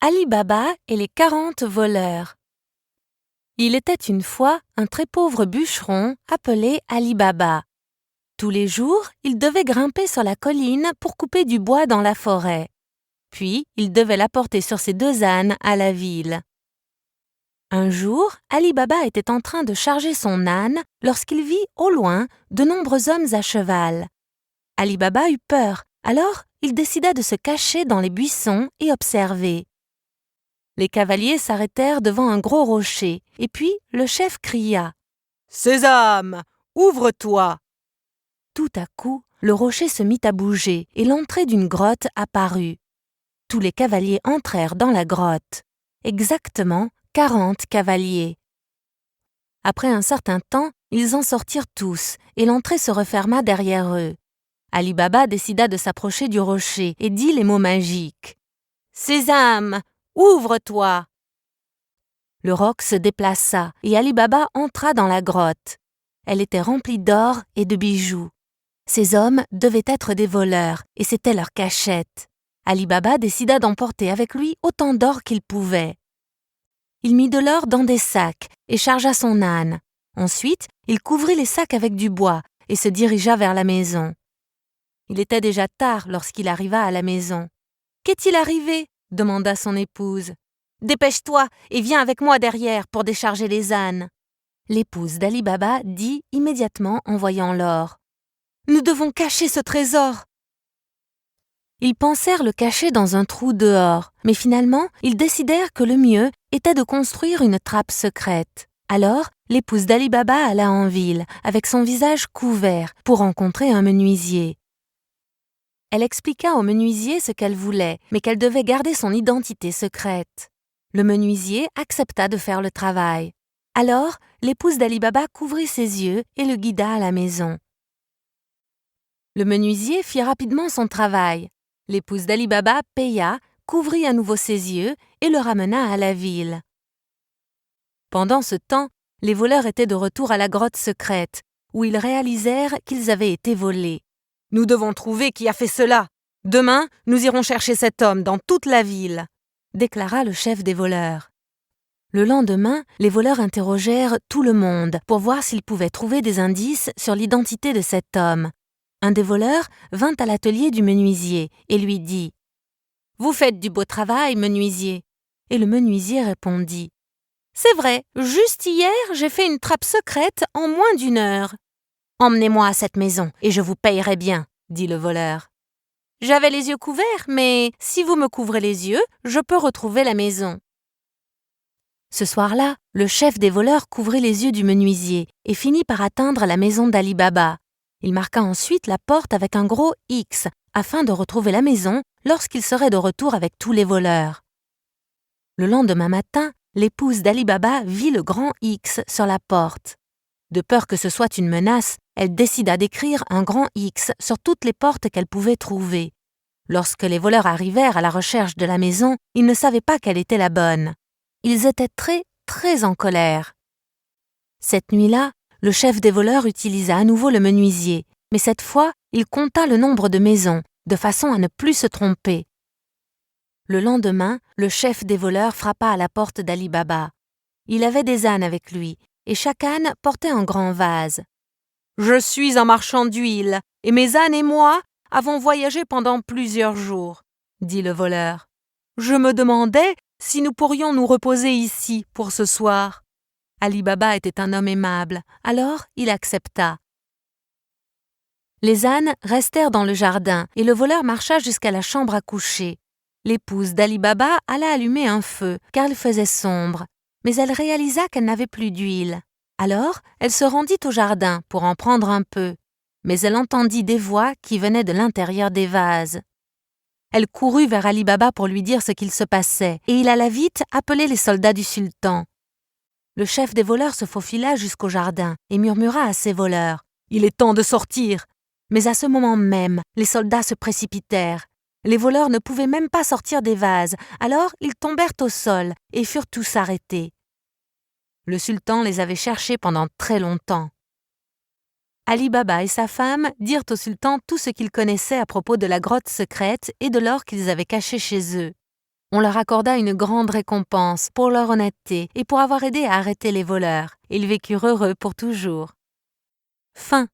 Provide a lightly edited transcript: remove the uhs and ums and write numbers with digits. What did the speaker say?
Ali Baba et les 40 voleurs. Il était une fois un très pauvre bûcheron appelé Ali Baba. Tous les jours, il devait grimper sur la colline pour couper du bois dans la forêt. Puis, il devait l'apporter sur ses 2 ânes à la ville. Un jour, Ali Baba était en train de charger son âne lorsqu'il vit au loin de nombreux hommes à cheval. Ali Baba eut peur, alors il décida de se cacher dans les buissons et observer. Les cavaliers s'arrêtèrent devant un gros rocher, et puis le chef cria « Sésame, ouvre-toi !» Tout à coup, le rocher se mit à bouger et l'entrée d'une grotte apparut. Tous les cavaliers entrèrent dans la grotte. Exactement 40 cavaliers. Après un certain temps, ils en sortirent tous et l'entrée se referma derrière eux. Ali Baba décida de s'approcher du rocher et dit les mots magiques « Sésame, ouvre-toi !» Le roc se déplaça et Ali Baba entra dans la grotte. Elle était remplie d'or et de bijoux. Ces hommes devaient être des voleurs et c'était leur cachette. Ali Baba décida d'emporter avec lui autant d'or qu'il pouvait. Il mit de l'or dans des sacs et chargea son âne. Ensuite, il couvrit les sacs avec du bois et se dirigea vers la maison. Il était déjà tard lorsqu'il arriva à la maison. « Qu'est-il arrivé ?» demanda son épouse. « Dépêche-toi et viens avec moi derrière pour décharger les ânes. » L'épouse d'Ali Baba dit immédiatement en voyant l'or. « Nous devons cacher ce trésor !» Ils pensèrent le cacher dans un trou dehors, mais finalement, ils décidèrent que le mieux était de construire une trappe secrète. Alors, l'épouse d'Ali Baba alla en ville, avec son visage couvert, pour rencontrer un menuisier. Elle expliqua au menuisier ce qu'elle voulait, mais qu'elle devait garder son identité secrète. Le menuisier accepta de faire le travail. Alors, l'épouse d'Ali Baba couvrit ses yeux et le guida à la maison. Le menuisier fit rapidement son travail. L'épouse d'Ali Baba paya, couvrit à nouveau ses yeux et le ramena à la ville. Pendant ce temps, les voleurs étaient de retour à la grotte secrète, où ils réalisèrent qu'ils avaient été volés. « Nous devons trouver qui a fait cela. Demain, nous irons chercher cet homme dans toute la ville », déclara le chef des voleurs. Le lendemain, les voleurs interrogèrent tout le monde pour voir s'ils pouvaient trouver des indices sur l'identité de cet homme. Un des voleurs vint à l'atelier du menuisier et lui dit « Vous faites du beau travail, menuisier !» Et le menuisier répondit « C'est vrai, juste hier, j'ai fait une trappe secrète en moins d'1 heure. »« Emmenez-moi à cette maison et je vous payerai bien, » dit le voleur. « J'avais les yeux couverts, mais si vous me couvrez les yeux, je peux retrouver la maison. » Ce soir-là, le chef des voleurs couvrit les yeux du menuisier et finit par atteindre la maison d'Ali Baba. Il marqua ensuite la porte avec un gros X afin de retrouver la maison lorsqu'il serait de retour avec tous les voleurs. Le lendemain matin, l'épouse d'Ali Baba vit le grand X sur la porte. De peur que ce soit une menace, elle décida d'écrire un grand X sur toutes les portes qu'elle pouvait trouver. Lorsque les voleurs arrivèrent à la recherche de la maison, ils ne savaient pas quelle était la bonne. Ils étaient très en colère. Cette nuit-là, le chef des voleurs utilisa à nouveau le menuisier, mais cette fois, il compta le nombre de maisons, de façon à ne plus se tromper. Le lendemain, le chef des voleurs frappa à la porte d'Ali Baba. Il avait des ânes avec lui, et chaque âne portait un grand vase. « Je suis un marchand d'huile, et mes ânes et moi avons voyagé pendant plusieurs jours, » dit le voleur. « Je me demandais si nous pourrions nous reposer ici pour ce soir. » Ali Baba était un homme aimable, alors il accepta. Les ânes restèrent dans le jardin et le voleur marcha jusqu'à la chambre à coucher. L'épouse d'Ali Baba alla allumer un feu, car il faisait sombre, mais elle réalisa qu'elle n'avait plus d'huile. Alors, elle se rendit au jardin pour en prendre un peu, mais elle entendit des voix qui venaient de l'intérieur des vases. Elle courut vers Ali Baba pour lui dire ce qu'il se passait, et il alla vite appeler les soldats du sultan. Le chef des voleurs se faufila jusqu'au jardin et murmura à ses voleurs « Il est temps de sortir !» Mais à ce moment même, les soldats se précipitèrent. Les voleurs ne pouvaient même pas sortir des vases, alors ils tombèrent au sol et furent tous arrêtés. Le sultan les avait cherchés pendant très longtemps. Ali Baba et sa femme dirent au sultan tout ce qu'ils connaissaient à propos de la grotte secrète et de l'or qu'ils avaient caché chez eux. On leur accorda une grande récompense pour leur honnêteté et pour avoir aidé à arrêter les voleurs. Ils vécurent heureux pour toujours. Fin.